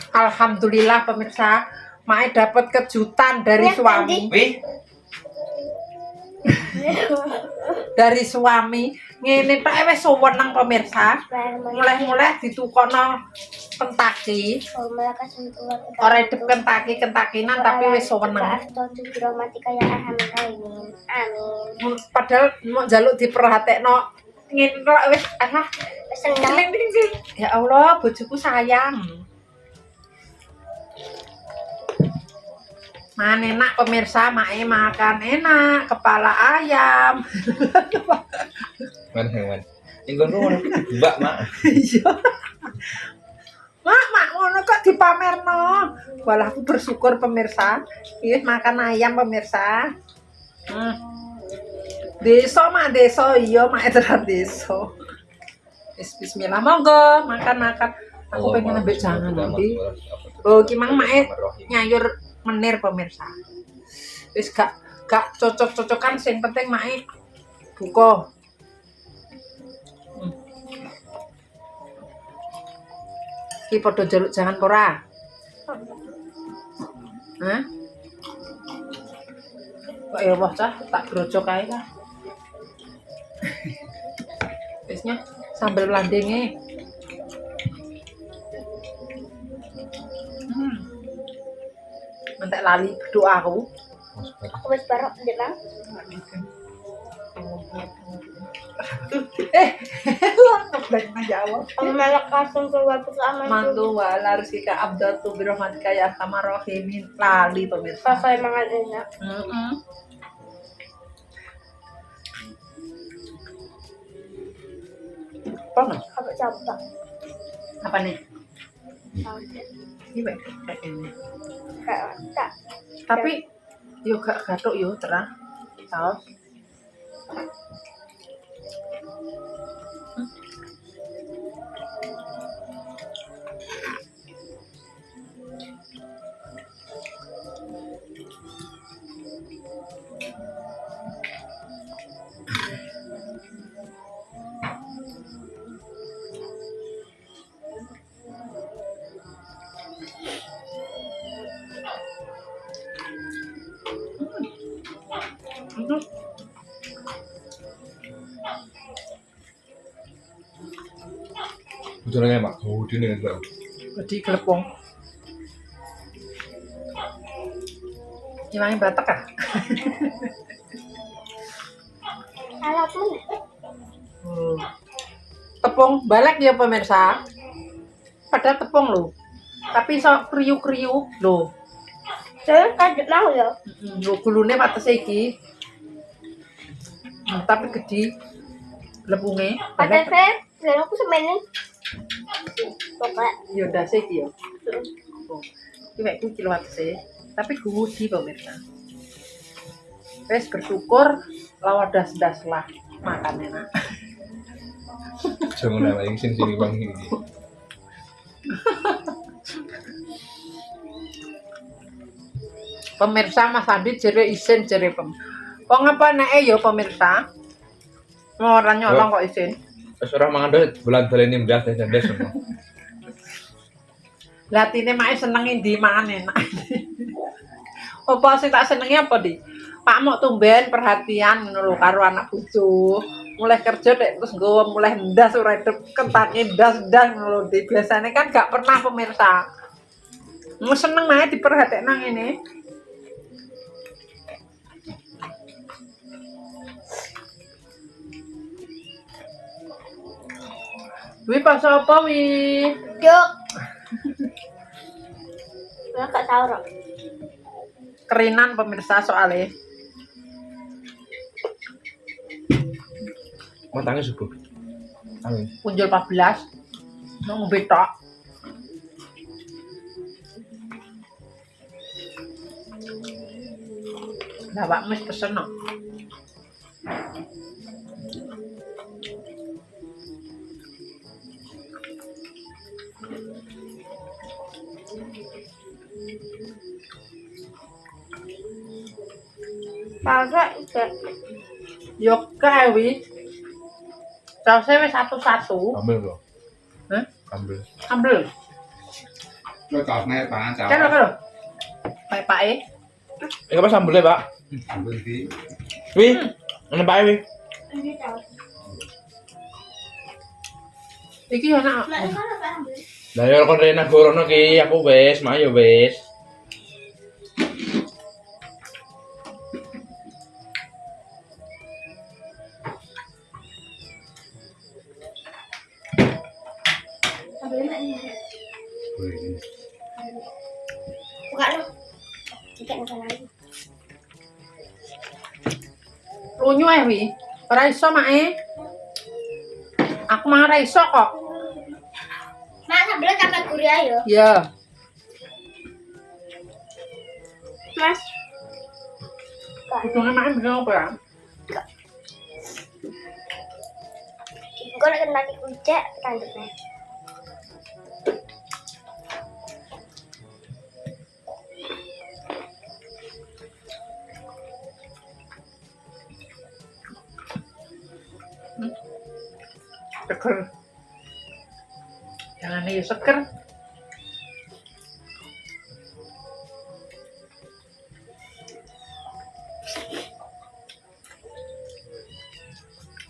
Alhamdulillah pemirsa, Mae dapat kejutan dari suami. Dari suami ngene tok wis seneng pemirsa. Mulai-mulai ditukono Kentucky. Ora edep Kentucky-Kentakinan tapi wis seneng. Amin. Padahal mau njaluk diperhatekno ngene tok wis seneng. Ya Allah, bojoku sayang. Man enak pemirsa, Mae makan enak, kepala ayam. Man. Inggon ngono Mbak, Mak. Iya. Mak ngono kok dipamerno. Walah aku bersyukur pemirsa. Iya makan ayam pemirsa. Desa Mak, desa iya Mak tenan desa. Bismillah monggo makan. Aku pengen ambil jangan nanti. Oh, ki mang Mak nyayur menir pemirsa. Wis gak cocok-cocokan sing penting Mak buka. Ki padha jaluk jangan ora? Hah? Kok ya wah cah tak grojok ae lah. Wesnya sambal landenge. Mentek lali berdoa aku. Aku wis barok ndek Bang. Ngeblek nang jawab. Amalak kasung keluar aman. Mantu wala rezeki abdatu birahmatika ya arhamar rahimin. Lali pemirsa. Pakai mangan enak. Apa? Apa coba? Apa nih? Oke. Ini kayak ini. Tak. Tapi yo gak gathuk yo terang. Saus. Bocornya Mak, dene kan. Jadi gelepong. Gimana batak ah? Alat mana? Tepung balik ya pemirsa. Padahal tepung loh. Tapi so kriuk-kriuk loh. Saya kaget mau ya. Lho gulune wates iki. Tapi gede lepunge. Ada saya aku semene. Pokoknya Ya ndase iki ya. Iki mek iki lho watese. Tapi gudi pemirsa. Wes bersyukur lawadas-das lah makan enak. Jangan lagi sini Bang ini. Pemirsa Mas Andi jere isin jere pem. Wong apa nek ya pemirsa? Ora nyolong kok isin. Wis ora mangan dhewe bulan-bulan ndas ngono. Latine mak seneng ndi mangan enak. Apa sing tak senengi apa di? Pak mok tumben perhatian ngono lho karo anak bojo. Mulai kerja dek terus nggawa mulai ndas ora edep kentake ndas-ndas ngono lho. Biasane kan gak pernah pemirsa. Mau seneng mae diperhatekno ngene. Wi pas apa wi? Yuk. Saya gak tahu Rok. Kerinan pemirsa soalnya. Matangnya subuh. Amin. Punjul 14. Mau ngombe tok. Lah Pak Mas pesen no. Kagak enggak. Yo kae wi. Sausé wis satu-satu. Ambil bro. Hah? Ambil. Ambil. Lo chọt này bán cháu. Kan lho. Pak e. Apa sambelnya, Pak? Sambal tí. Wi, ana bae wi. Ini tahu. Iki enak. Mak ini kan apa ambil? Lah ya kon rena gorono ki, aku wis, mak yo wis. Ambil mak ini. Wih, ini. Buka lu. Buka makan lagi. Lunyu ae wi. Ora iso mak e. Aku mah ora iso kok. Mak sambil tambah gurih ayo. Ya. Mas. Kudune mak e bisa apa ya? Gue lagi kena kucek tanduknya. Seger. Jangan nih seger.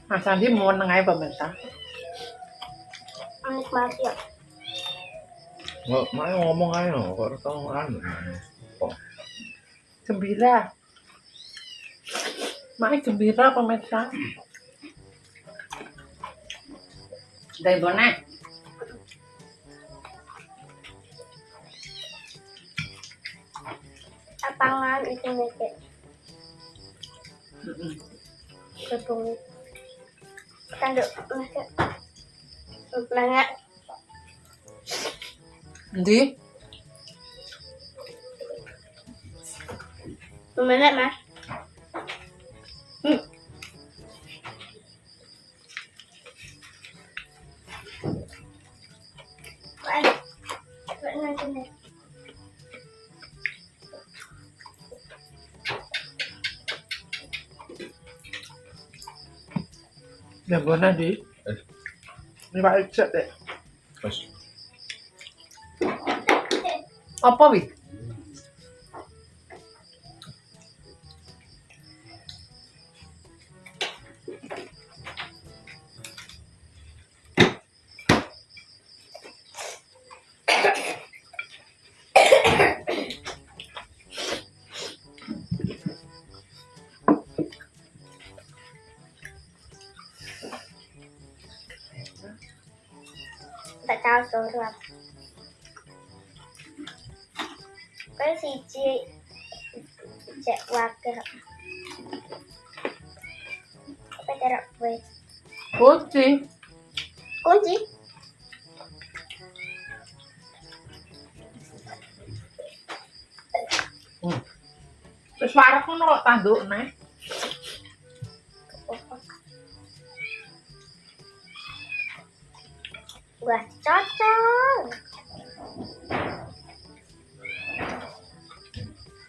Mas Andi mau nengai pemirsa. Menikmati ya. Nggak, mak ngomong aja no, kok tau anu. Kok Gembira. Mak gembira pemirsa. Dari mana? Lapangan itu ngecek. Gedung. Tanduk ngecek. Planet. Ndi? Pemenang mas. Yang mana di? Ini Pak Ijat deh. wis. Apa wi? Tak tahu surat. Cái siji cek wakil. Apa taruh gue? Kunci. Kunci. Terus warak ngono kok tanduk neh. Wah cocok.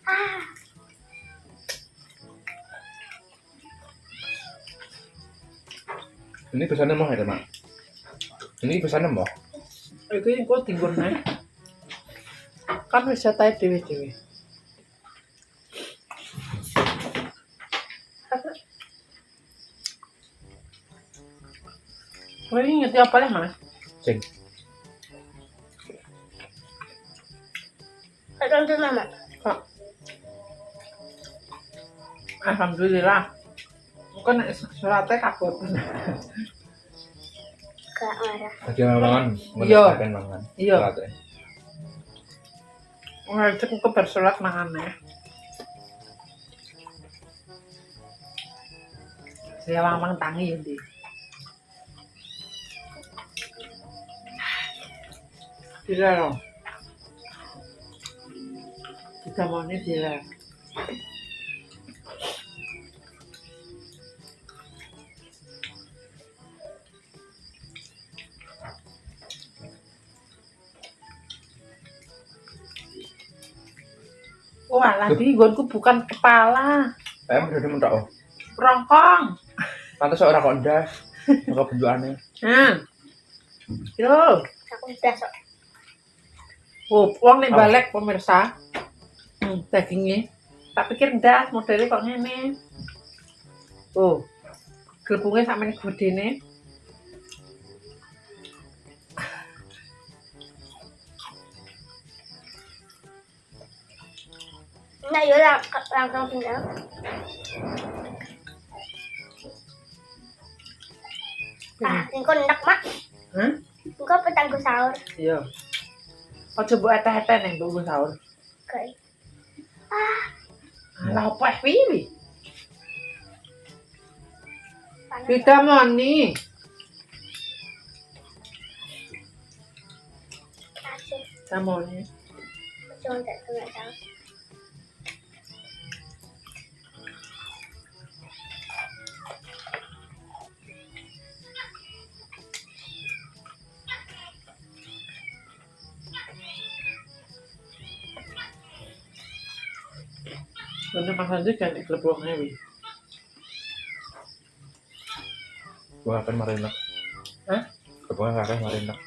Ah, Ini pesannya mau ada, Mak? Ini pesannya mau? Itu yang kok tinggal neh. Kan wisata dewe-dewe. Kau ini ngerti apa lah mas? Sing. ada tuh mama. Kok? Alhamdulillah. Mungkin suratnya kabut. Gak marah. Lagi mangan, Iya. kan mangan. Iya. Salatnya. Ngajak ke bersolat mangan ya. Saya mamang tangi ya di. Tidak loh. Kita mau ini tidak. Wah, lagi gonku bukan kepala, Udah mentok. Oh. rongkong. Pantes ora kok ndas. Kok bentukane. Nah, yo, Aku udah sok. Oh, uang nih balik pemirsa. Dagingnya. Tak pikir ndak modelnya kok ngene. Oh, gelembungnya sampe gede nih. Nah, yuk langsung tinggal. Engko ndak mak. Hah? Engko petang gue sahur. Iya. Oh, coba eteh-eteh nih mbok sahur. Oke. Lah apa pilih? Panas. Kita moni. Asik. Kita moni. Jangan tak kena tahu. Bener Mas Anji kan gelembungnya wi. Gua akan marinak. Hah? Gua akan marinak.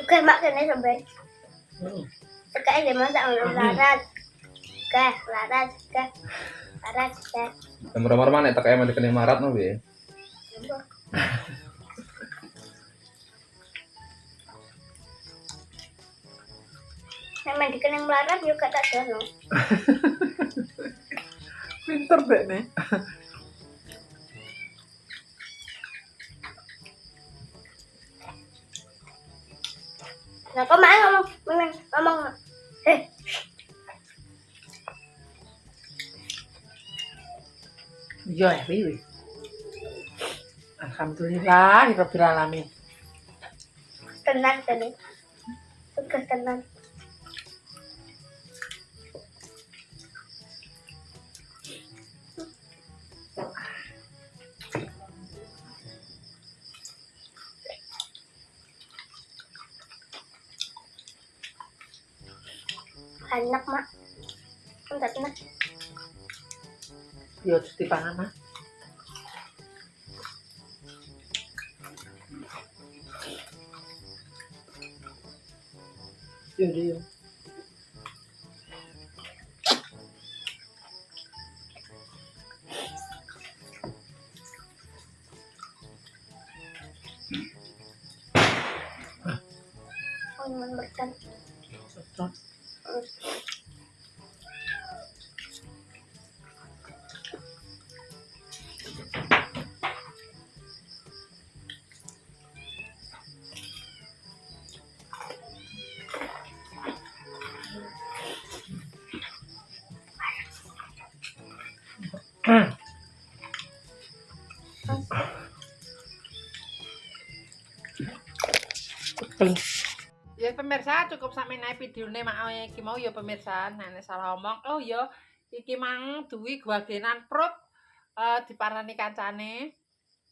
Oke mak kena sampai. Sekarang dia masak orang larat. Oke, larat. Oke. Larat. Oke. Nomor-nomor mana tak kayak mandi kening marat no be. Memang dikenang melarat juga tak dono. Pinter deh nih. Nah, kok mak ngomong. Iya ya wi. Alhamdulillah, Rabbil alamin. Tenang tadi. Suka tenang. Enak mak. Enggak enak. Yo cuci pangan mah. Yo dia. Oh, berkan. Cocok. Ya pemirsa cukup sampai naik video nih mak iki mau ya pemirsa nenek salah omong. Oh ya iki mang duwi gwagenan perut diparani kancane.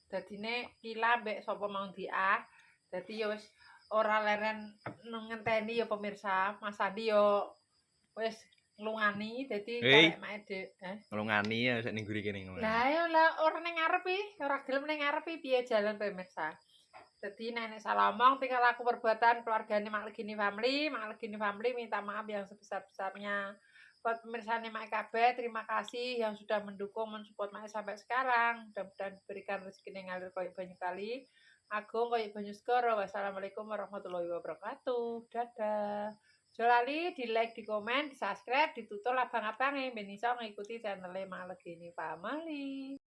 Dadine kila mbek sapa mau diah. Dadi ya wis ora leren ngenteni ya pemirsa. Mas Andi yo wis nglungani dadi karek mak Nglungani ya sak ning guri kene ngono. Lah ya lah ora ning ngarepi, ora gelem ning ngarepi piye jalan pemirsa. Jadi nenek salah omong tinggal aku perbuatan keluarganya Mak Legini Family minta maaf yang sebesar-besarnya. Buat pemirsa Mak KB, terima kasih yang sudah mendukung, mensupport Mak sampai sekarang. Mudah-mudahan diberikan rezeki yang ngalir koyo banyu kali. Agung koyo banyu segoro. Wassalamualaikum warahmatullahi wabarakatuh. Dadah. Jolali di like, di komen, di subscribe, ditutul abang-abangnya. Ben iso ngikuti channel Mak Legini Family.